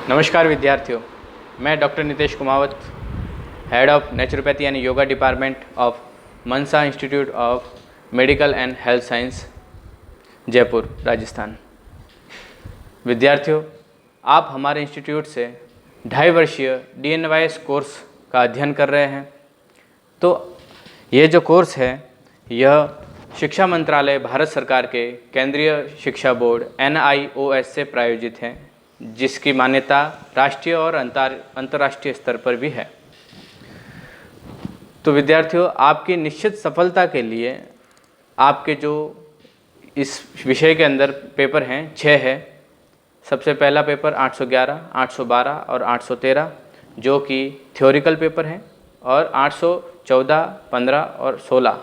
नमस्कार विद्यार्थियों, मैं doctor Nitesh Kumawat, head of naturopathy यानी yoga department of Mansa institute of medical and health science, Jaipur, Rajasthan. विद्यार्थियों, आप हमारे इंस्टीट्यूट से 2.5 वर्षीय DNYS कोर्स का अध्ययन कर रहे हैं। तो ये जो कोर्स है यह शिक्षा मंत्रालय भारत सरकार के केंद्रीय शिक्षा बोर्ड NIOS से प्रायोजित है, जिसकी मान्यता राष्ट्रीय और अंतर्राष्ट्रीय स्तर पर भी है। तो विद्यार्थियों, आपकी निश्चित सफलता के लिए आपके जो इस विषय के अंदर पेपर हैं 6 है। सबसे पहला पेपर 811, 812 और 813 जो कि थ्योरिकल पेपर हैं, और 814, 15 और 16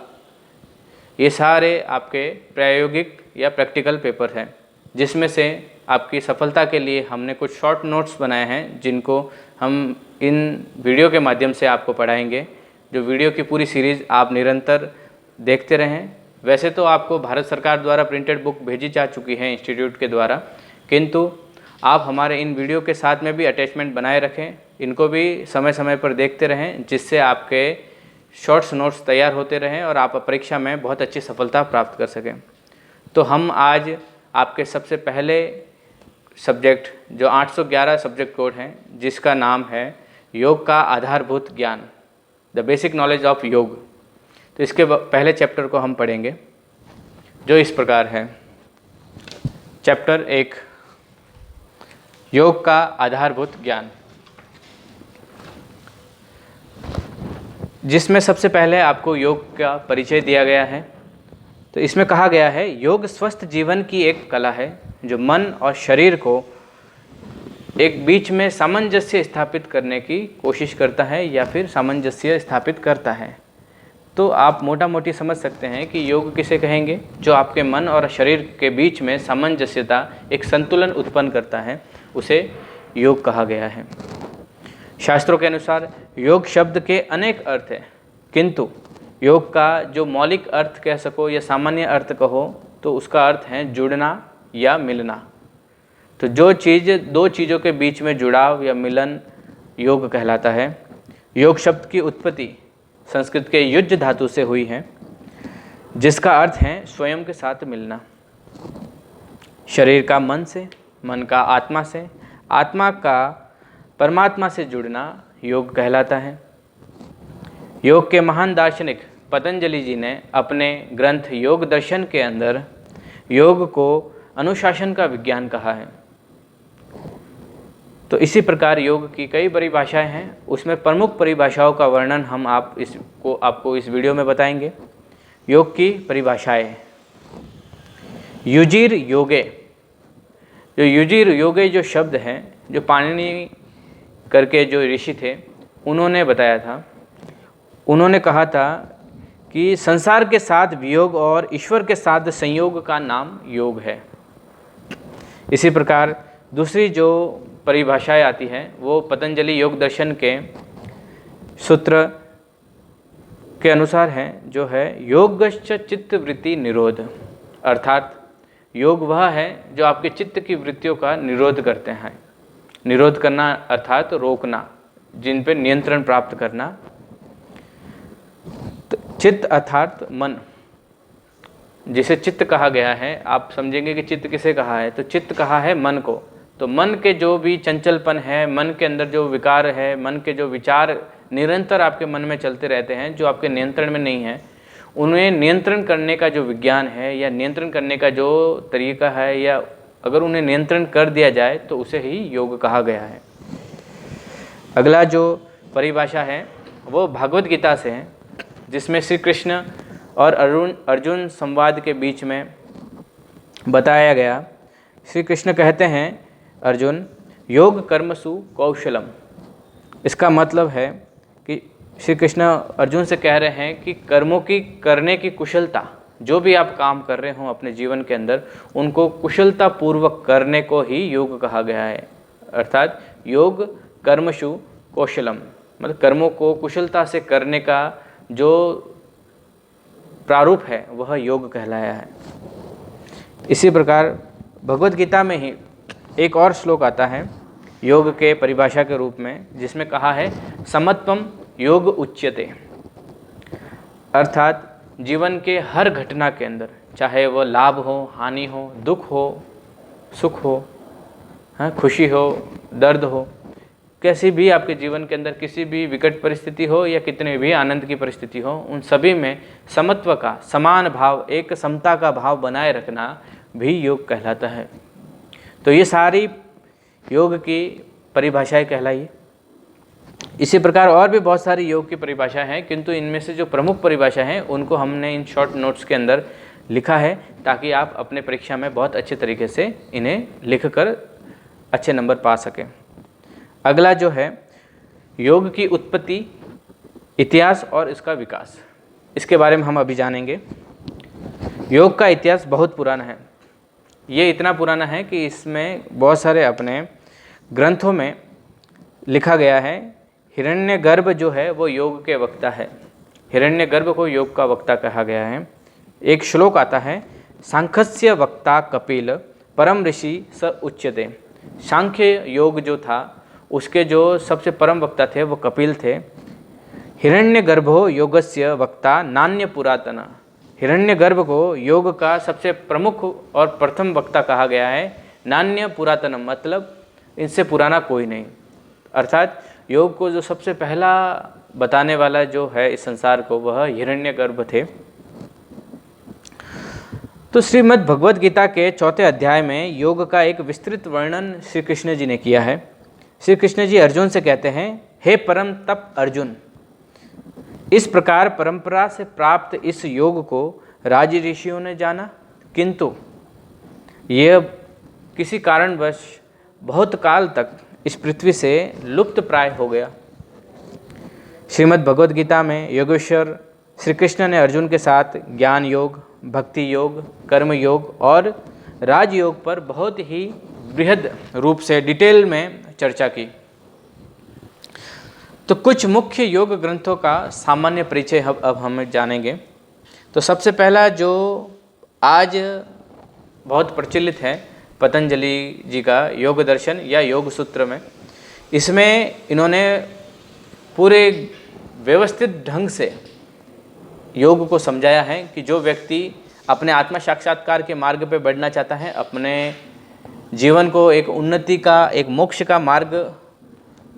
ये सारे आपके प्रायोगिक या प्रैक्टिकल पेपर हैं, जिसमें से आपकी सफलता के लिए हमने कुछ शॉर्ट नोट्स बनाए हैं, जिनको हम इन वीडियो के माध्यम से आपको पढ़ाएंगे। जो वीडियो की पूरी सीरीज़ आप निरंतर देखते रहें। वैसे तो आपको भारत सरकार द्वारा प्रिंटेड बुक भेजी जा चुकी है इंस्टीट्यूट के द्वारा, किंतु आप हमारे इन वीडियो के साथ में भी अटैचमेंट बनाए रखें, इनको भी समय समय पर देखते रहें, जिससे आपके शॉर्ट्स नोट्स तैयार होते रहें और आप परीक्षा में बहुत अच्छी सफलता प्राप्त कर सकें। तो हम आज आपके सबसे पहले सब्जेक्ट जो 811 सब्जेक्ट कोड हैं, जिसका नाम है योग का आधारभूत ज्ञान, द बेसिक नॉलेज ऑफ योग। तो इसके पहले चैप्टर को हम पढ़ेंगे, जो इस प्रकार है। चैप्टर 1, योग का आधारभूत ज्ञान, जिसमें सबसे पहले आपको योग का परिचय दिया गया है। तो इसमें कहा गया है, योग स्वस्थ जीवन की एक कला है जो मन और शरीर को एक बीच में सामंजस्य स्थापित करने की कोशिश करता है या फिर सामंजस्य स्थापित करता है। तो आप मोटा मोटी समझ सकते हैं कि योग किसे कहेंगे, जो आपके मन और शरीर के बीच में सामंजस्यता, एक संतुलन उत्पन्न करता है, उसे योग कहा गया है। शास्त्रों के अनुसार योग शब्द के अनेक अर्थ हैं, किंतु योग का जो मौलिक अर्थ कह सको या सामान्य अर्थ कहो, तो उसका अर्थ है जुड़ना या मिलना। तो जो चीज़, दो चीज़ों के बीच में जुड़ाव या मिलन योग कहलाता है। योग शब्द की उत्पत्ति संस्कृत के युज धातु से हुई है, जिसका अर्थ है स्वयं के साथ मिलना। शरीर का मन से, मन का आत्मा से, आत्मा का परमात्मा से जुड़ना योग कहलाता है। योग के महान दार्शनिक पतंजलि जी ने अपने ग्रंथ योग दर्शन के अंदर योग को अनुशासन का विज्ञान कहा है। तो इसी प्रकार योग की कई परिभाषाएं हैं, उसमें प्रमुख परिभाषाओं का वर्णन हम आपको इस वीडियो में बताएंगे। योग की परिभाषाएं। युजिर योगे, जो युजिर योगे जो शब्द हैं, जो पाणिनि करके जो ऋषि थे, उन्होंने बताया था, उन्होंने कहा था कि संसार के साथ वियोग और ईश्वर के साथ संयोग का नाम योग है। इसी प्रकार दूसरी जो परिभाषाएं आती हैं वो पतंजलि योग दर्शन के सूत्र के अनुसार हैं, जो है योगश्च चित्त वृत्ति निरोध, अर्थात योग वह है जो आपके चित्त की वृत्तियों का निरोध करते हैं। निरोध करना अर्थात रोकना, जिन पे नियंत्रण प्राप्त करना। तो चित्त अर्थात मन, जिसे चित्त कहा गया है। आप समझेंगे कि चित्त किसे कहा है, तो चित्त कहा है मन को। तो मन के जो भी चंचलपन है, मन के अंदर जो विकार है, मन के जो विचार निरंतर आपके मन में चलते रहते हैं, जो आपके नियंत्रण में नहीं है, उन्हें नियंत्रण करने का जो विज्ञान है या नियंत्रण करने का जो तरीका है, या अगर उन्हें नियंत्रण कर दिया जाए तो उसे ही योग कहा गया है। अगला जो परिभाषा है वो भागवत गीता से है, जिसमें श्री कृष्ण और अर्जुन संवाद के बीच में बताया गया। श्री कृष्ण कहते हैं, अर्जुन योग कर्मसु कौशलम। इसका मतलब है कि श्री कृष्ण अर्जुन से कह रहे हैं कि कर्मों की करने की कुशलता, जो भी आप काम कर रहे हो अपने जीवन के अंदर, उनको कुशलता पूर्वक करने को ही योग कहा गया है। अर्थात योग कर्मसु कौशलम, मतलब कर्मों को कुशलता से करने का जो प्रारूप है वह योग कहलाया है। इसी प्रकार भगवत गीता में ही एक और श्लोक आता है, योग के परिभाषा के रूप में, जिसमें कहा है समत्वम योग उच्यते, अर्थात जीवन के हर घटना के अंदर, चाहे वो लाभ हो, हानि हो, दुख हो, सुख हो, खुशी हो, दर्द हो, कैसी भी आपके जीवन के अंदर किसी भी विकट परिस्थिति हो या कितने भी आनंद की परिस्थिति हो, उन सभी में समत्व का, समान भाव, एक समता का भाव बनाए रखना भी योग कहलाता है। तो ये सारी योग की परिभाषाएं कहलाई। इसी प्रकार और भी बहुत सारी योग की परिभाषा है, किंतु इनमें से जो प्रमुख परिभाषा है उनको हमने इन शॉर्ट नोट्स के अंदर लिखा है, ताकि आप अपने परीक्षा में बहुत अच्छे तरीके से इन्हें लिखकर अच्छे नंबर पा सकें। अगला जो है योग की उत्पत्ति, इतिहास और इसका विकास, इसके बारे में हम अभी जानेंगे। योग का इतिहास बहुत पुराना है। ये इतना पुराना है कि इसमें बहुत सारे अपने ग्रंथों में लिखा गया है। हिरण्यगर्भ जो है वो योग के वक्ता है। हिरण्यगर्भ को योग का वक्ता कहा गया है। एक श्लोक आता है, सांख्यस्य वक्ता कपिल परम ऋषि स उच्यते। सांख्य योग जो था उसके जो सबसे परम वक्ता थे वो कपिल थे। हिरण्यगर्भो योगस्य वक्ता नान्य पुरातन। हिरण्यगर्भ को योग का सबसे प्रमुख और प्रथम वक्ता कहा गया है। नान्य पुरातनम मतलब इनसे पुराना कोई नहीं, अर्थात योग को जो सबसे पहला बताने वाला जो है इस संसार को, वह हिरण्यगर्भ थे। तो श्रीमद् भगवद गीता के 4 अध्याय में योग का एक विस्तृत वर्णन श्री कृष्ण जी ने किया है। श्री कृष्ण जी अर्जुन से कहते हैं, हे परम तप अर्जुन, इस प्रकार परंपरा से प्राप्त इस योग को राज ऋषियों ने जाना, किंतु यह किसी कारणवश बहुत काल तक इस पृथ्वी से लुप्त प्राय हो गया। श्रीमद् भगवद गीता में योगेश्वर श्री कृष्ण ने अर्जुन के साथ ज्ञान योग, भक्ति योग, कर्म योग और राजयोग पर बहुत ही बृहद रूप से डिटेल में चर्चा की। तो कुछ मुख्य योग ग्रंथों का सामान्य परिचय अब हम जानेंगे। तो सबसे पहला जो आज बहुत प्रचलित है, पतंजलि जी का योग दर्शन या योग सूत्र में, इसमें इन्होंने पूरे व्यवस्थित ढंग से योग को समझाया है कि जो व्यक्ति अपने आत्मा साक्षात्कार के मार्ग पे बढ़ना चाहता है, अपने जीवन को एक उन्नति का, एक मोक्ष का मार्ग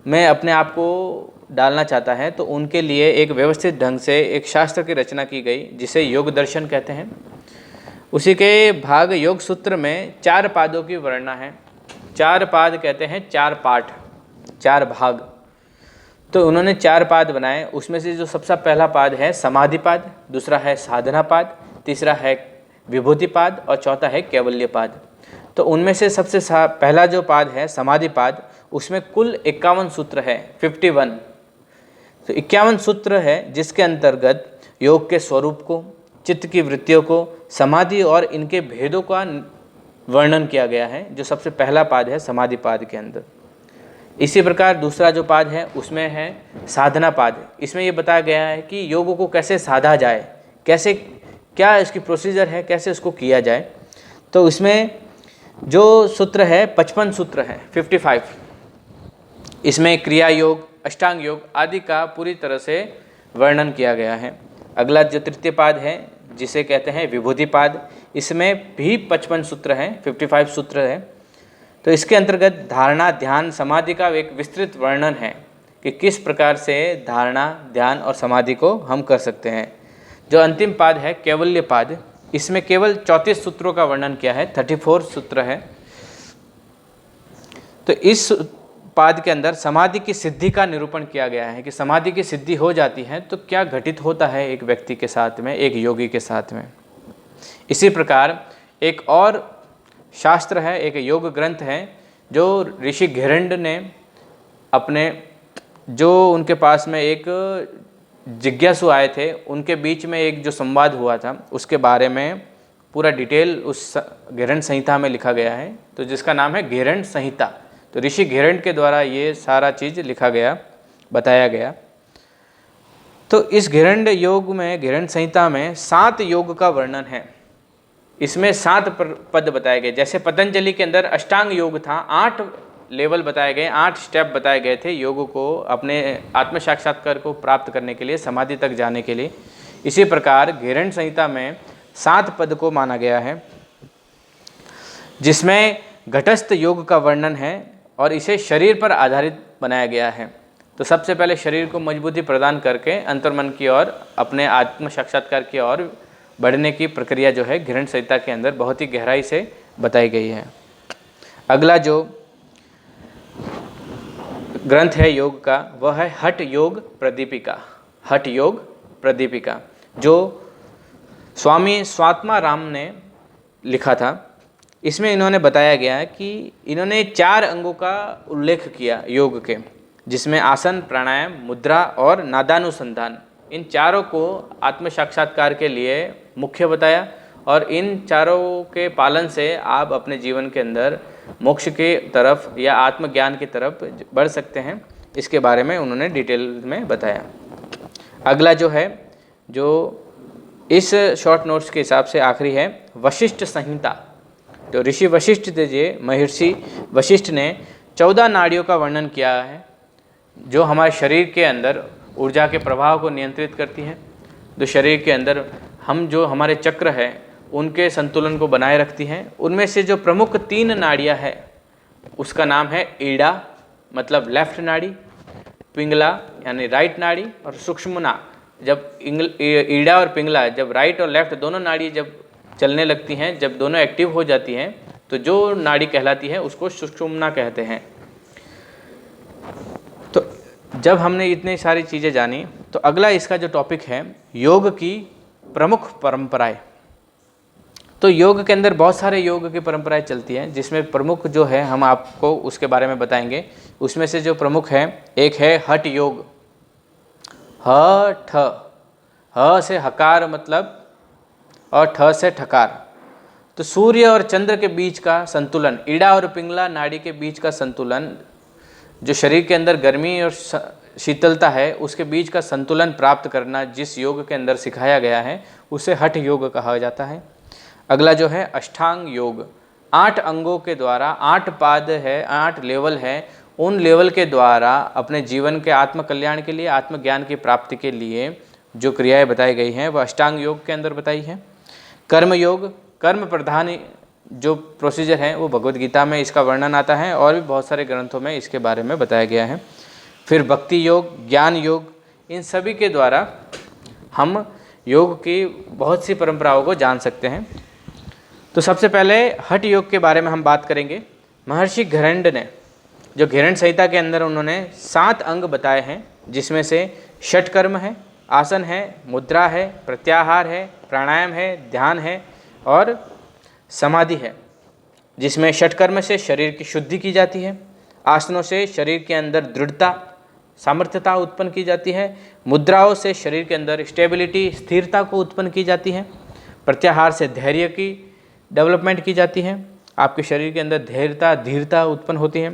में अपने आप को डालना चाहता है, तो उनके लिए एक व्यवस्थित ढंग से एक शास्त्र की रचना की गई, जिसे योग दर्शन कहते हैं। उसी के भाग योग सूत्र में 4 पादों की वर्णना है। 4 पाद कहते हैं 4 पाठ, 4 भाग। तो उन्होंने 4 पाद बनाए। उसमें से जो सबसे पहला पाद है समाधि पाद, दूसरा है साधना पाद, तीसरा है विभूति पाद और चौथा है कैवल्य पाद। तो उनमें से सबसे पहला जो पाद है समाधि पाद, उसमें कुल 51 सूत्र है, 51। तो 51 सूत्र है, जिसके अंतर्गत योग के स्वरूप को, चित्त की वृत्तियों को, समाधि और इनके भेदों का वर्णन किया गया है, जो सबसे पहला पाद है समाधि पाद के अंदर। इसी प्रकार दूसरा जो पाद है उसमें है साधना पाद। इसमें ये बताया गया है कि योग को कैसे साधा जाए, कैसे, क्या इसकी प्रोसीजर है, कैसे उसको किया जाए। तो इसमें जो सूत्र है 55 सूत्र है, 55। इसमें क्रिया योग, अष्टांग योग आदि का पूरी तरह से वर्णन किया गया है। अगला जो तृतीय पाद है, जिसे कहते हैं विभूति पाद, इसमें भी 55 सूत्र हैं, 55 सूत्र है। तो इसके अंतर्गत धारणा, ध्यान, समाधि का एक विस्तृत वर्णन है कि किस प्रकार से धारणा, ध्यान और समाधि को हम कर सकते हैं। जो अंतिम पाद है कैवल्य पाद, इसमें केवल 34 सूत्रों का वर्णन किया है, 34 सूत्र है। तो इस पाद के अंदर समाधि की सिद्धि का निरूपण किया गया है कि समाधि की सिद्धि हो जाती है तो क्या घटित होता है एक व्यक्ति के साथ में, एक योगी के साथ में। इसी प्रकार एक और शास्त्र है, एक योग ग्रंथ है, जो ऋषि घेरंड ने अपने, जो उनके पास में एक जिज्ञासु आए थे, उनके बीच में एक जो संवाद हुआ था, उसके बारे में पूरा डिटेल उस घेरंड संहिता में लिखा गया है। तो जिसका नाम है घेरंड संहिता। तो ऋषि घेरंड के द्वारा ये सारा चीज़ लिखा गया, बताया गया। तो इस घेरंड योग में, घेरंड संहिता में 7 योग का वर्णन है। इसमें 7 पद बताए गए। जैसे पतंजलि के अंदर अष्टांग योग था, 8 लेवल बताए गए, 8 स्टेप बताए गए थे योग को अपने आत्म साक्षात्कार को प्राप्त करने के लिए, समाधि तक जाने के लिए। इसी प्रकार घेरंड संहिता में 7 पद को माना गया है, जिसमें घटस्थ योग का वर्णन है और इसे शरीर पर आधारित बनाया गया है। तो सबसे पहले शरीर को मजबूती प्रदान करके अंतर्मन की ओर, अपने आत्म साक्षात्कार की ओर बढ़ने की प्रक्रिया जो है घेरंड संहिता के अंदर बहुत ही गहराई से बताई गई है। अगला जो ग्रंथ है योग का, वह है हठ योग प्रदीपिका। हठ योग प्रदीपिका जो स्वामी स्वात्माराम ने लिखा था। इसमें इन्होंने बताया गया कि इन्होंने 4 अंगों का उल्लेख किया योग के, जिसमें आसन, प्राणायाम, मुद्रा और नादानुसंधान, इन चारों को आत्म साक्षात्कार के लिए मुख्य बताया और इन चारों के पालन से आप अपने जीवन के अंदर मोक्ष के तरफ या आत्मज्ञान की तरफ बढ़ सकते हैं। इसके बारे में उन्होंने डिटेल में बताया। अगला जो है, जो इस शॉर्ट नोट्स के हिसाब से आखिरी है, वशिष्ठ संहिता। जो ऋषि वशिष्ठ थे, महर्षि वशिष्ठ ने 14 नाड़ियों का वर्णन किया है, जो हमारे शरीर के अंदर ऊर्जा के प्रभाव को नियंत्रित करती है, जो शरीर के अंदर जो हमारे चक्र है उनके संतुलन को बनाए रखती हैं। उनमें से जो प्रमुख 3 नाड़ियाँ है उसका नाम है ईड़ा, मतलब लेफ्ट नाड़ी, पिंगला यानी राइट नाड़ी, और सूक्ष्मना। जब ईड़ा और पिंगला, जब राइट और लेफ्ट दोनों नाड़ी जब चलने लगती हैं, जब दोनों एक्टिव हो जाती हैं, तो जो नाड़ी कहलाती है उसको सुषुम्ना कहते हैं। तो जब हमने इतनी सारी चीज़ें जानी, तो अगला इसका जो टॉपिक है, योग की प्रमुख परंपराएं। तो योग के अंदर बहुत सारे योग की परंपराएं चलती हैं, जिसमें प्रमुख जो है हम आपको उसके बारे में बताएंगे। उसमें से जो प्रमुख है, एक है हठ योग। ह से हकार मतलब, और ठ से ठकार। तो सूर्य और चंद्र के बीच का संतुलन, ईड़ा और पिंगला नाड़ी के बीच का संतुलन, जो शरीर के अंदर गर्मी और शीतलता है उसके बीच का संतुलन प्राप्त करना जिस योग के अंदर सिखाया गया है, उसे हठ योग कहा जाता है। अगला जो है अष्टांग योग। 8 अंगों के द्वारा, 8 पाद है, 8 लेवल है, उन लेवल के द्वारा अपने जीवन के आत्मकल्याण के लिए, आत्मज्ञान की प्राप्ति के लिए जो क्रियाएं बताई गई हैं वह अष्टांग योग के अंदर बताई है। कर्म योग, कर्म प्रधान जो प्रोसीजर है वो भगवद गीता में इसका वर्णन आता है और भी बहुत सारे ग्रंथों में इसके बारे में बताया गया है। फिर भक्ति योग, ज्ञान योग, इन सभी के द्वारा हम योग की बहुत सी परंपराओं को जान सकते हैं। तो सबसे पहले हठ योग के बारे में हम बात करेंगे। महर्षि घेरंड ने, जो घेरंड संहिता के अंदर उन्होंने 7 अंग बताए हैं, जिसमें से षटकर्म है, आसन है, मुद्रा है, प्रत्याहार है, प्राणायाम है, ध्यान है और समाधि है। जिसमें षटकर्म से शरीर की शुद्धि की जाती है, आसनों से शरीर के अंदर दृढ़ता, सामर्थ्यता उत्पन्न की जाती है, मुद्राओं से शरीर के अंदर स्टेबिलिटी, स्थिरता को उत्पन्न की जाती है, प्रत्याहार से धैर्य की डेवलपमेंट की जाती है, आपके शरीर के अंदर धीरता उत्पन्न होती है,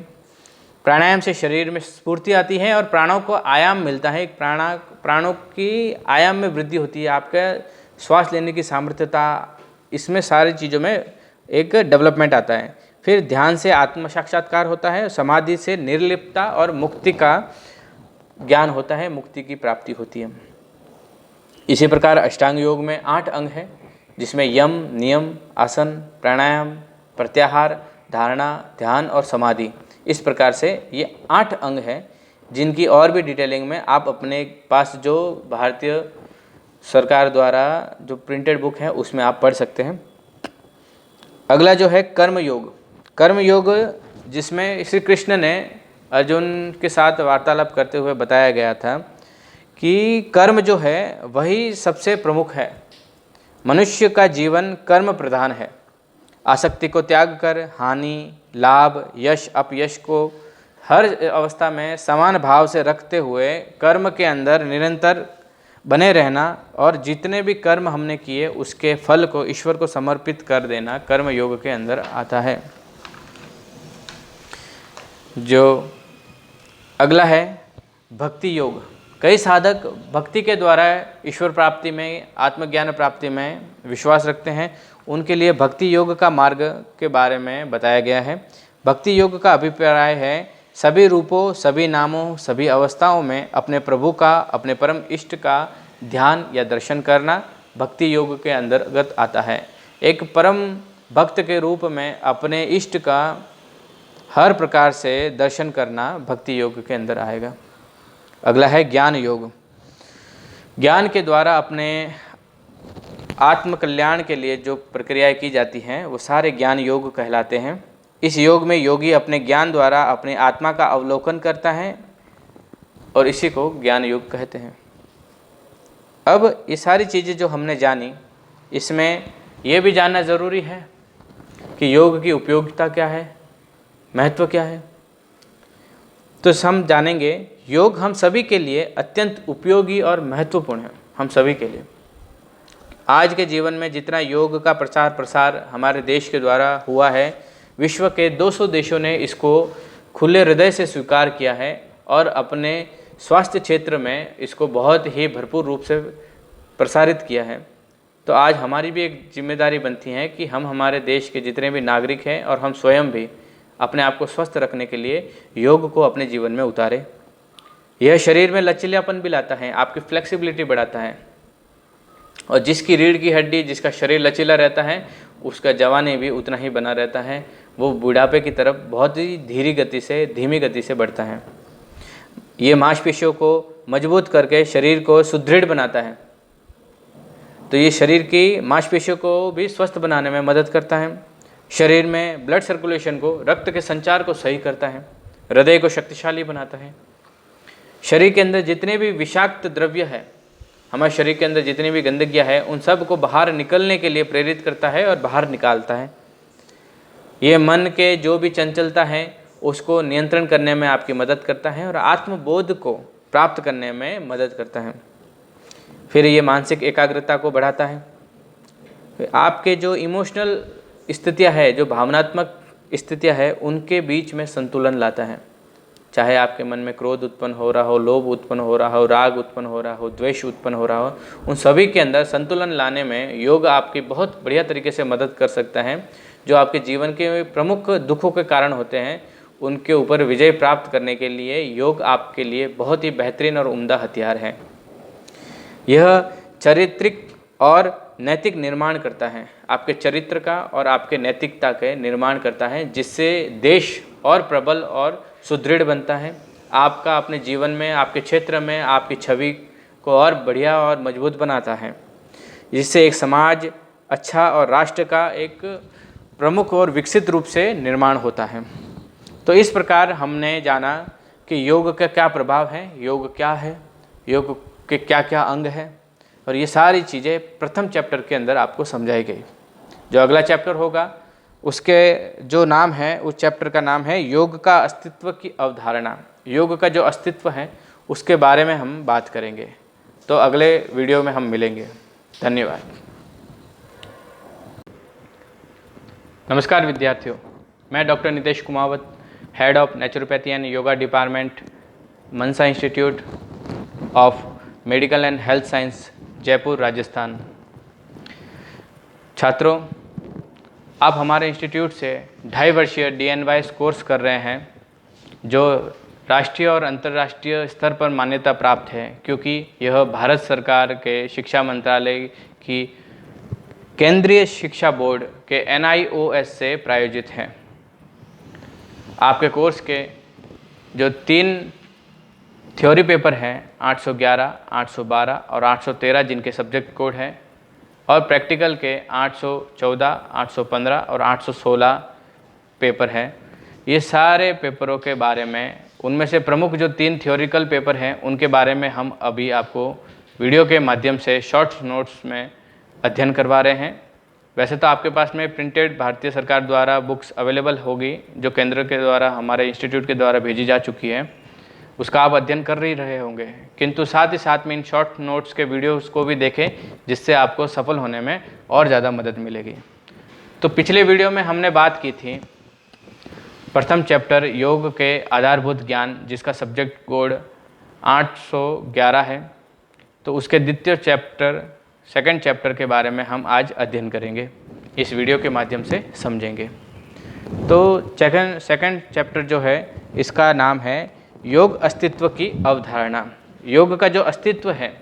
प्राणायाम से शरीर में स्फूर्ति आती है और प्राणों को आयाम मिलता है, प्राणों की आयाम में वृद्धि होती है, आपका श्वास लेने की सामर्थ्यता, इसमें सारी चीज़ों में एक डेवलपमेंट आता है। फिर ध्यान से आत्म साक्षात्कार होता है, समाधि से निर्लिप्तता और मुक्ति का ज्ञान होता है, मुक्ति की प्राप्ति होती है। इसी प्रकार अष्टांग योग में 8 अंग हैं, जिसमें यम, नियम, आसन, प्राणायाम, प्रत्याहार, धारणा, ध्यान और समाधि, इस प्रकार से ये 8 अंग हैं, जिनकी और भी डिटेलिंग में आप अपने पास जो भारतीय सरकार द्वारा जो प्रिंटेड बुक है उसमें आप पढ़ सकते हैं। अगला जो है कर्म योग। कर्म योग जिसमें श्री कृष्ण ने अर्जुन के साथ वार्तालाप करते हुए बताया गया था कि कर्म जो है वही सबसे प्रमुख है। मनुष्य का जीवन कर्म प्रधान है। आसक्ति को त्याग कर हानि, लाभ, यश, अपयश को हर अवस्था में समान भाव से रखते हुए कर्म के अंदर निरंतर बने रहना और जितने भी कर्म हमने किए उसके फल को ईश्वर को समर्पित कर देना कर्म योग के अंदर आता है। जो अगला है भक्ति योग। कई साधक भक्ति के द्वारा ईश्वर प्राप्ति में, आत्मज्ञान प्राप्ति में विश्वास रखते हैं। उनके लिए भक्ति योग का मार्ग के बारे में बताया गया है। भक्ति योग का अभिप्राय है सभी रूपों, सभी नामों, सभी अवस्थाओं में अपने प्रभु का, अपने परम इष्ट का ध्यान या दर्शन करना भक्ति योग के अंतर्गत आता है। एक परम भक्त के रूप में अपने इष्ट का हर प्रकार से दर्शन करना भक्ति योग के अंदर आएगा। अगला है ज्ञान योग। ज्ञान के द्वारा अपने आत्म कल्याण के लिए जो प्रक्रियाएं की जाती हैं वो सारे ज्ञान योग कहलाते हैं। इस योग में योगी अपने ज्ञान द्वारा अपने आत्मा का अवलोकन करता है और इसी को ज्ञान योग कहते हैं। अब ये सारी चीज़ें जो हमने जानी, इसमें यह भी जानना ज़रूरी है कि योग की उपयोगिता क्या है, महत्व क्या है। तो हम जानेंगे योग हम सभी के लिए अत्यंत उपयोगी और महत्वपूर्ण है। हम सभी के लिए आज के जीवन में जितना योग का प्रचार प्रसार हमारे देश के द्वारा हुआ है, विश्व के 200 देशों ने इसको खुले हृदय से स्वीकार किया है और अपने स्वास्थ्य क्षेत्र में इसको बहुत ही भरपूर रूप से प्रसारित किया है। तो आज हमारी भी एक जिम्मेदारी बनती है कि हम हमारे देश के जितने भी नागरिक हैं और हम स्वयं भी अपने आप को स्वस्थ रखने के लिए योग को अपने जीवन में उतारें। यह शरीर में लचीलापन भी लाता है, आपकी फ्लेक्सिबिलिटी बढ़ाता है और जिसकी रीढ़ की हड्डी, जिसका शरीर लचीला रहता है, उसका जवानी भी उतना ही बना रहता है। वो बुढ़ापे की तरफ बहुत ही धीमी गति से बढ़ता है। ये मांसपेशियों को मजबूत करके शरीर को सुदृढ़ बनाता है। तो ये शरीर की मांसपेशियों को भी स्वस्थ बनाने में मदद करता है। शरीर में ब्लड सर्कुलेशन को, रक्त के संचार को सही करता है। हृदय को शक्तिशाली बनाता है। शरीर के अंदर जितने भी विषाक्त द्रव्य है, हमारे शरीर के अंदर जितनी भी गंदगियाँ है, उन सब को बाहर निकलने के लिए प्रेरित करता है और बाहर निकालता है। ये मन के जो भी चंचलता है उसको नियंत्रण करने में आपकी मदद करता है और आत्मबोध को प्राप्त करने में मदद करता है। फिर ये मानसिक एकाग्रता को बढ़ाता है। आपके जो इमोशनल स्थितियाँ है, जो भावनात्मक स्थितियाँ है, उनके बीच में संतुलन लाता है। चाहे आपके मन में क्रोध उत्पन्न हो रहा हो, लोभ उत्पन्न हो रहा हो, राग उत्पन्न हो रहा हो, द्वेष उत्पन्न हो रहा हो, उन सभी के अंदर संतुलन लाने में योग आपकी बहुत बढ़िया तरीके से मदद कर सकता है। जो आपके जीवन के प्रमुख दुखों के कारण होते हैं, उनके ऊपर विजय प्राप्त करने के लिए योग आपके लिए बहुत ही बेहतरीन और उम्दा हथियार है। यह चारित्रिक और नैतिक निर्माण करता है, आपके चरित्र का और आपके नैतिकता के निर्माण करता है, जिससे देश और प्रबल और सुदृढ़ बनता है। आपका अपने जीवन में, आपके क्षेत्र में आपकी छवि को और बढ़िया और मजबूत बनाता है, जिससे एक समाज अच्छा और राष्ट्र का एक प्रमुख और विकसित रूप से निर्माण होता है। तो इस प्रकार हमने जाना कि योग का क्या प्रभाव है, योग क्या है, योग के क्या क्या अंग है, और ये सारी चीज़ें प्रथम चैप्टर के अंदर आपको समझाई गई। जो अगला चैप्टर होगा उसके जो नाम है, उस चैप्टर का नाम है योग का अस्तित्व की अवधारणा। योग का जो अस्तित्व है उसके बारे में हम बात करेंगे। तो अगले वीडियो में हम मिलेंगे। धन्यवाद। नमस्कार विद्यार्थियों, मैं doctor Nitesh Kumawat, head of naturopathy and yoga department, Mansa institute of medical and health science, Jaipur, Rajasthan. छात्रों, आप हमारे इंस्टीट्यूट से 2.5 वर्षीय DNYS कोर्स कर रहे हैं, जो राष्ट्रीय और अंतर्राष्ट्रीय स्तर पर मान्यता प्राप्त है, क्योंकि यह भारत सरकार के शिक्षा मंत्रालय की केंद्रीय शिक्षा बोर्ड के NIOS से प्रायोजित है। आपके कोर्स के जो 3 थ्योरी पेपर हैं, 811, 812 और 813, जिनके सब्जेक्ट कोड हैं, और प्रैक्टिकल के 814, 815 और 816 पेपर हैं। ये सारे पेपरों के बारे में, उनमें से प्रमुख जो 3 थ्योरिकल पेपर हैं उनके बारे में हम अभी आपको वीडियो के माध्यम से शॉर्ट नोट्स में अध्ययन करवा रहे हैं। वैसे तो आपके पास में प्रिंटेड भारतीय सरकार द्वारा बुक्स अवेलेबल होगी, जो केंद्र के द्वारा, हमारे इंस्टीट्यूट के द्वारा भेजी जा चुकी है, उसका आप अध्ययन कर ही रहे होंगे, किंतु साथ ही साथ में इन शॉर्ट नोट्स के वीडियोस को भी देखें, जिससे आपको सफल होने में और ज़्यादा मदद मिलेगी। तो पिछले वीडियो में हमने बात की थी प्रथम चैप्टर योग के आधारभूत ज्ञान, जिसका सब्जेक्ट कोड 811 है। तो उसके द्वितीय चैप्टर, सेकंड चैप्टर के बारे में हम आज अध्ययन करेंगे, इस वीडियो के माध्यम से समझेंगे। तो सेकंड चैप्टर जो है इसका नाम है योग अस्तित्व की अवधारणा। योग का जो अस्तित्व है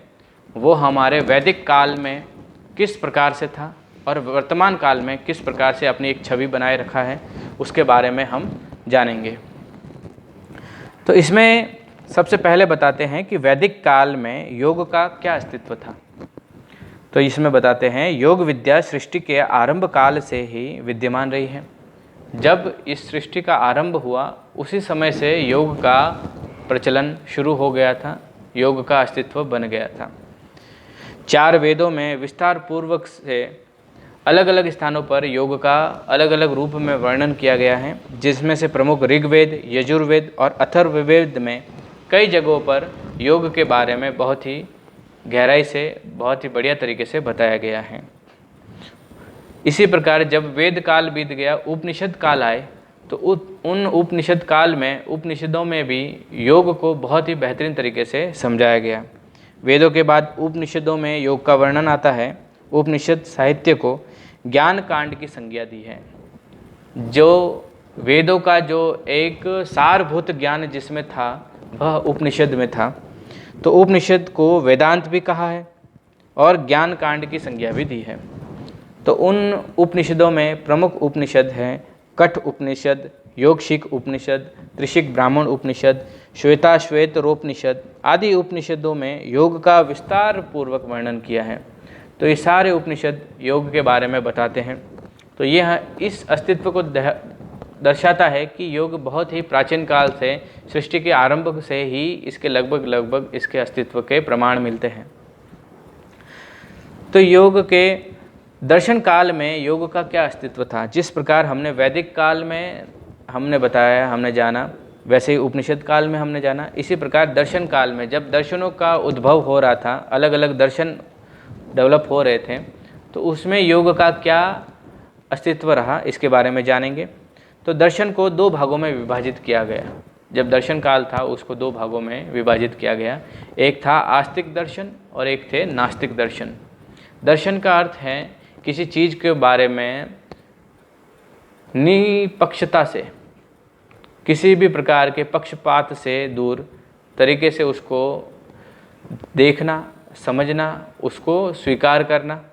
वो हमारे वैदिक काल में किस प्रकार से था और वर्तमान काल में किस प्रकार से अपनी एक छवि बनाए रखा है, उसके बारे में हम जानेंगे। तो इसमें सबसे पहले बताते हैं कि वैदिक काल में योग का क्या अस्तित्व था। तो इसमें बताते हैं योग विद्या सृष्टि के आरंभ काल से ही विद्यमान रही है। जब इस सृष्टि का आरंभ हुआ उसी समय से योग का प्रचलन शुरू हो गया था, योग का अस्तित्व बन गया था। 4 वेदों में विस्तार पूर्वक से अलग अलग स्थानों पर योग का अलग अलग रूप में वर्णन किया गया है, जिसमें से प्रमुख ऋग्वेद, यजुर्वेद और अथर्ववेद में कई जगहों पर योग के बारे में बहुत ही गहराई से, बहुत ही बढ़िया तरीके से बताया गया है। इसी प्रकार जब वेद काल बीत गया, उपनिषद काल आए, तो उन उपनिषद काल में उपनिषदों में भी योग को बहुत ही बेहतरीन तरीके से समझाया गया। वेदों के बाद उपनिषदों में योग का वर्णन आता है। उपनिषद साहित्य को ज्ञान कांड की संज्ञा दी है। जो वेदों का जो एक सारभूत ज्ञान जिसमें था वह उपनिषद में था, तो उपनिषद को वेदांत भी कहा है और ज्ञान कांड की संज्ञा भी दी है। तो उन उपनिषदों में प्रमुख उपनिषद हैं कठ उपनिषद, योगशिक उपनिषद, त्रिशिक ब्राह्मण उपनिषद, श्वेताश्वेतरोपनिषद आदि उपनिषदों में योग का विस्तार पूर्वक वर्णन किया है। तो ये सारे उपनिषद योग के बारे में बताते हैं। तो यह इस अस्तित्व को दर्शाता है कि योग बहुत ही प्राचीन काल से, सृष्टि के आरंभ से ही इसके लगभग इसके अस्तित्व के प्रमाण मिलते हैं। तो योग के दर्शन काल में योग का क्या अस्तित्व था। जिस प्रकार हमने वैदिक काल में हमने बताया, हमने जाना, वैसे ही उपनिषद काल में हमने जाना। इसी प्रकार दर्शन काल में जब दर्शनों का उद्भव हो रहा था, अलग अलग दर्शन डेवलप हो रहे थे, तो उसमें योग का क्या अस्तित्व रहा, इसके बारे में जानेंगे। तो दर्शन को 2 भागों में विभाजित किया गया। जब दर्शन काल था उसको 2 भागों में विभाजित किया गया। एक था आस्तिक दर्शन और एक थे नास्तिक दर्शन। दर्शन का अर्थ है किसी चीज़ के बारे में निपक्षता से, किसी भी प्रकार के पक्षपात से दूर तरीके से उसको देखना, समझना, उसको स्वीकार करना।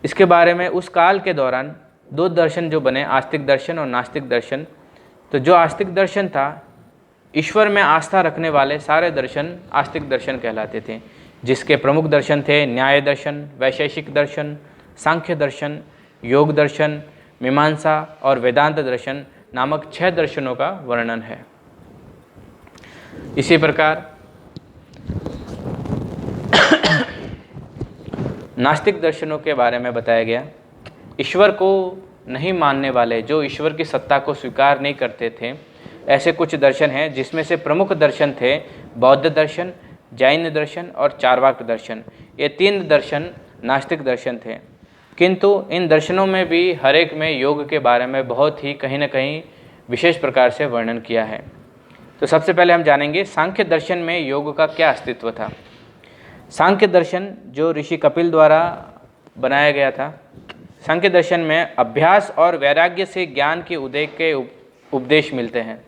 इसके बारे में उस काल के दौरान 2 दर्शन जो बने, आस्तिक दर्शन और नास्तिक दर्शन। तो जो आस्तिक दर्शन था, ईश्वर में आस्था रखने वाले सारे दर्शन आस्तिक दर्शन कहलाते थे, जिसके प्रमुख दर्शन थे न्याय दर्शन, वैशेषिक दर्शन, सांख्य दर्शन, योग दर्शन, मीमांसा और वेदांत दर्शन नामक 6 दर्शनों का वर्णन है। इसी प्रकार नास्तिक दर्शनों के बारे में बताया गया। ईश्वर को नहीं मानने वाले, जो ईश्वर की सत्ता को स्वीकार नहीं करते थे, ऐसे कुछ दर्शन हैं, जिसमें से प्रमुख दर्शन थे बौद्ध दर्शन, जैन दर्शन और चार्वाक दर्शन। ये 3 दर्शन नास्तिक दर्शन थे। किंतु इन दर्शनों में भी हर एक में योग के बारे में बहुत ही कहीं न कहीं विशेष प्रकार से वर्णन किया है। तो सबसे पहले हम जानेंगे सांख्य दर्शन में योग का क्या अस्तित्व था। सांख्य दर्शन जो ऋषि कपिल द्वारा बनाया गया था। सांख्य दर्शन में अभ्यास और वैराग्य से ज्ञान के उदय के उपदेश मिलते हैं,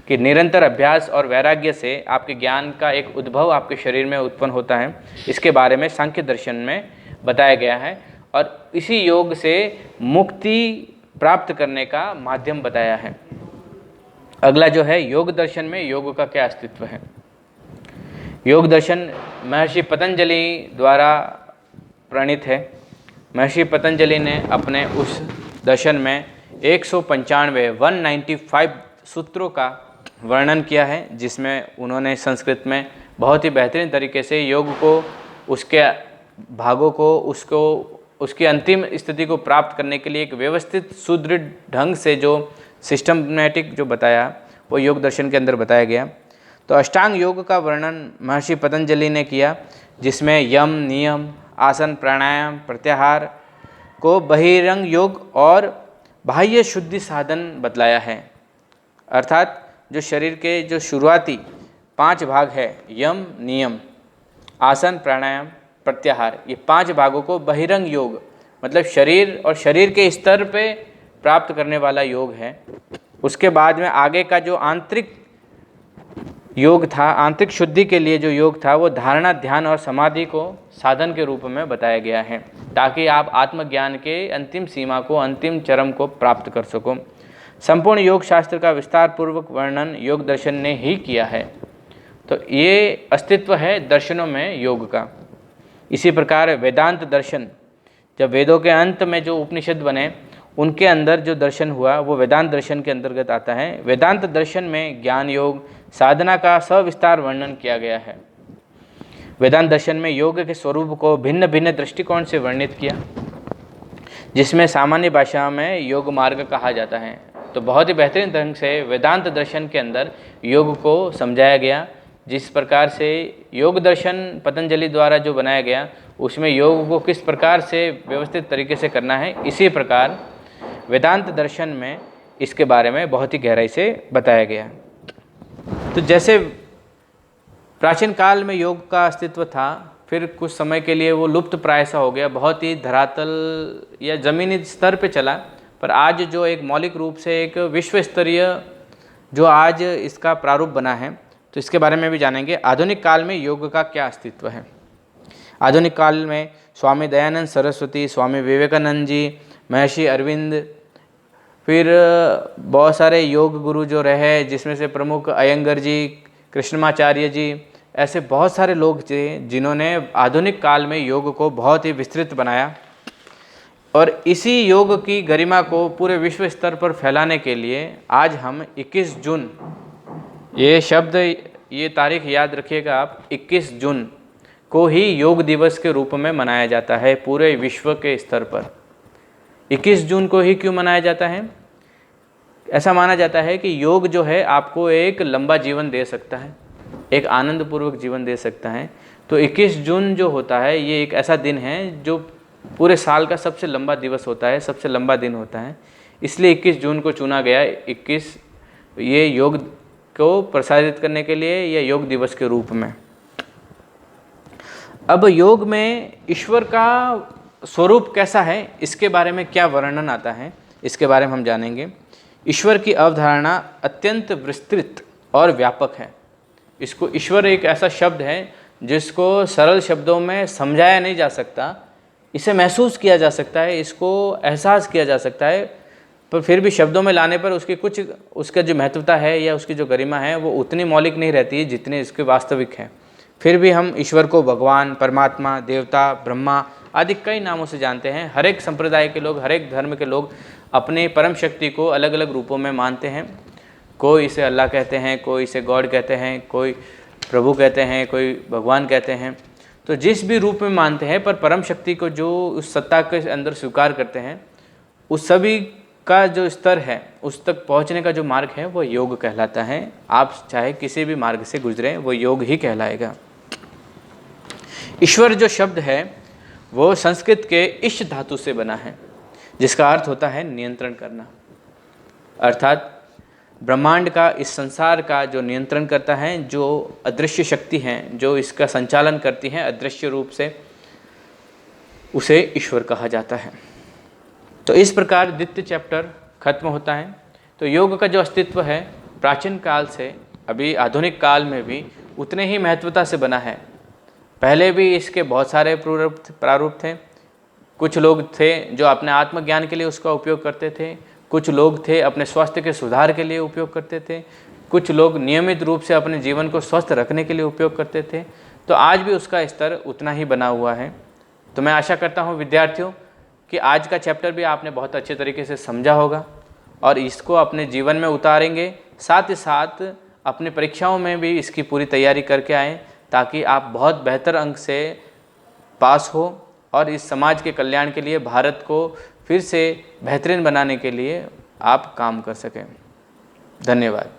कि निरंतर अभ्यास और वैराग्य से आपके ज्ञान का एक उद्भव आपके शरीर में उत्पन्न होता है। इसके बारे में सांख्य दर्शन में बताया गया है और इसी योग से मुक्ति प्राप्त करने का माध्यम बताया है। अगला जो है योग दर्शन में योग का क्या अस्तित्व है। योग दर्शन महर्षि पतंजलि द्वारा प्रणीत है। महर्षि पतंजलि ने अपने उस दर्शन में 195 सूत्रों का वर्णन किया है, जिसमें उन्होंने संस्कृत में बहुत ही बेहतरीन तरीके से योग को, उसके भागों को, उसकी अंतिम स्थिति को प्राप्त करने के लिए एक व्यवस्थित सुदृढ़ ढंग से जो सिस्टमैटिक जो बताया, वो योग दर्शन के अंदर बताया गया। तो अष्टांग योग का वर्णन महर्षि पतंजलि ने किया, जिसमें यम, नियम, आसन, प्राणायाम, प्रत्याहार को बहिरंग योग और बाह्य शुद्धि साधन बतलाया है। अर्थात जो शरीर के जो शुरुआती 5 भाग है, यम, नियम, आसन, प्राणायाम, प्रत्याहार, ये 5 भागों को बहिरंग योग, मतलब शरीर और शरीर के स्तर पे प्राप्त करने वाला योग है। उसके बाद में आगे का जो आंतरिक योग था, आंतरिक शुद्धि के लिए जो योग था, वो धारणा, ध्यान और समाधि को साधन के रूप में बताया गया है, ताकि आप आत्मज्ञान के अंतिम सीमा को, अंतिम चरम को प्राप्त कर सको। संपूर्ण योग शास्त्र का विस्तार पूर्वक वर्णन योग दर्शन ने ही किया है। तो ये अस्तित्व है दर्शनों में योग का। इसी प्रकार वेदांत दर्शन, जब वेदों के अंत में जो उपनिषद बने उनके अंदर जो दर्शन हुआ वो वेदांत दर्शन के अंतर्गत आता है। वेदांत दर्शन में ज्ञान योग साधना का सविस्तार वर्णन किया गया है। वेदांत दर्शन में योग के स्वरूप को भिन्न भिन्न दृष्टिकोण से वर्णित किया, जिसमें सामान्य भाषा में योग मार्ग कहा जाता है। तो बहुत ही बेहतरीन ढंग से वेदांत दर्शन के अंदर योग को समझाया गया। जिस प्रकार से योग दर्शन पतंजलि द्वारा जो बनाया गया, उसमें योग को किस प्रकार से व्यवस्थित तरीके से करना है, इसी प्रकार वेदांत दर्शन में इसके बारे में बहुत ही गहराई से बताया गया। तो जैसे प्राचीन काल में योग का अस्तित्व था, फिर कुछ समय के लिए वो लुप्त प्राय सा हो गया, बहुत ही धरातल या ज़मीनी स्तर पे चला। पर आज जो एक मौलिक रूप से एक विश्व स्तरीय जो आज इसका प्रारूप बना है, तो इसके बारे में भी जानेंगे। आधुनिक काल में योग का क्या अस्तित्व है। आधुनिक काल में स्वामी दयानंद सरस्वती, स्वामी विवेकानंद जी, महर्षि अरविंद, फिर बहुत सारे योग गुरु जो रहे, जिसमें से प्रमुख अयंगर जी, कृष्णमाचार्य जी, ऐसे बहुत सारे लोग थे जिन्होंने आधुनिक काल में योग को बहुत ही विस्तृत बनाया। और इसी योग की गरिमा को पूरे विश्व स्तर पर फैलाने के लिए आज हम 21 जून, ये शब्द, ये तारीख याद रखिएगा आप, 21 जून को ही योग दिवस के रूप में मनाया जाता है पूरे विश्व के स्तर पर। 21 जून को ही क्यों मनाया जाता है? ऐसा माना जाता है कि योग जो है आपको एक लंबा जीवन दे सकता है, एक आनंदपूर्वक जीवन दे सकता है। तो 21 जून जो होता है ये एक ऐसा दिन है जो पूरे साल का सबसे लंबा दिवस होता है, सबसे लंबा दिन होता है। इसलिए 21 जून को चुना गया, 21 ये योग को प्रसारित करने के लिए या योग दिवस के रूप में। अब योग में ईश्वर का स्वरूप कैसा है, इसके बारे में क्या वर्णन आता है, इसके बारे में हम जानेंगे। ईश्वर की अवधारणा अत्यंत विस्तृत और व्यापक है। इसको ईश्वर एक ऐसा शब्द है जिसको सरल शब्दों में समझाया नहीं जा सकता, इसे महसूस किया जा सकता है, इसको एहसास किया जा सकता है, पर फिर भी शब्दों में लाने पर उसका जो महत्वता है या उसकी जो गरिमा है वो उतनी मौलिक नहीं रहती है जितनी इसके वास्तविक है। फिर भी हम ईश्वर को भगवान, परमात्मा, देवता, ब्रह्मा आदि कई नामों से जानते हैं। हर एक संप्रदाय के लोग, हर एक धर्म के लोग अपने परम शक्ति को अलग अलग रूपों में मानते हैं। कोई इसे अल्लाह कहते हैं, कोई इसे गॉड कहते हैं, कोई प्रभु कहते हैं, कोई भगवान कहते हैं। तो जिस भी रूप में मानते हैं, पर परम शक्ति को जो उस सत्ता के अंदर स्वीकार करते हैं, उस सभी का जो स्तर है, उस तक पहुंचने का जो मार्ग है वो योग कहलाता है। आप चाहे किसी भी मार्ग से गुजरें, वो योग ही कहलाएगा। ईश्वर जो शब्द है वो संस्कृत के ईश धातु से बना है, जिसका अर्थ होता है नियंत्रण करना। अर्थात ब्रह्मांड का, इस संसार का जो नियंत्रण करता है, जो अदृश्य शक्ति हैं जो इसका संचालन करती हैं अदृश्य रूप से, उसे ईश्वर कहा जाता है। तो इस प्रकार द्वितीय चैप्टर खत्म होता है। तो योग का जो अस्तित्व है प्राचीन काल से अभी आधुनिक काल में भी उतने ही महत्वता से बना है। पहले भी इसके बहुत सारे प्रारूप थे। कुछ लोग थे जो अपने आत्मज्ञान के लिए उसका उपयोग करते थे, कुछ लोग थे अपने स्वास्थ्य के सुधार के लिए उपयोग करते थे, कुछ लोग नियमित रूप से अपने जीवन को स्वस्थ रखने के लिए उपयोग करते थे। तो आज भी उसका स्तर उतना ही बना हुआ है। तो मैं आशा करता हूँ विद्यार्थियों कि आज का चैप्टर भी आपने बहुत अच्छे तरीके से समझा होगा और इसको अपने जीवन में उतारेंगे। साथ ही साथ अपनी परीक्षाओं में भी इसकी पूरी तैयारी करके आएँ, ताकि आप बहुत बेहतर अंक से पास हो और इस समाज के कल्याण के लिए, भारत को फिर से बेहतरीन बनाने के लिए आप काम कर सकें। धन्यवाद।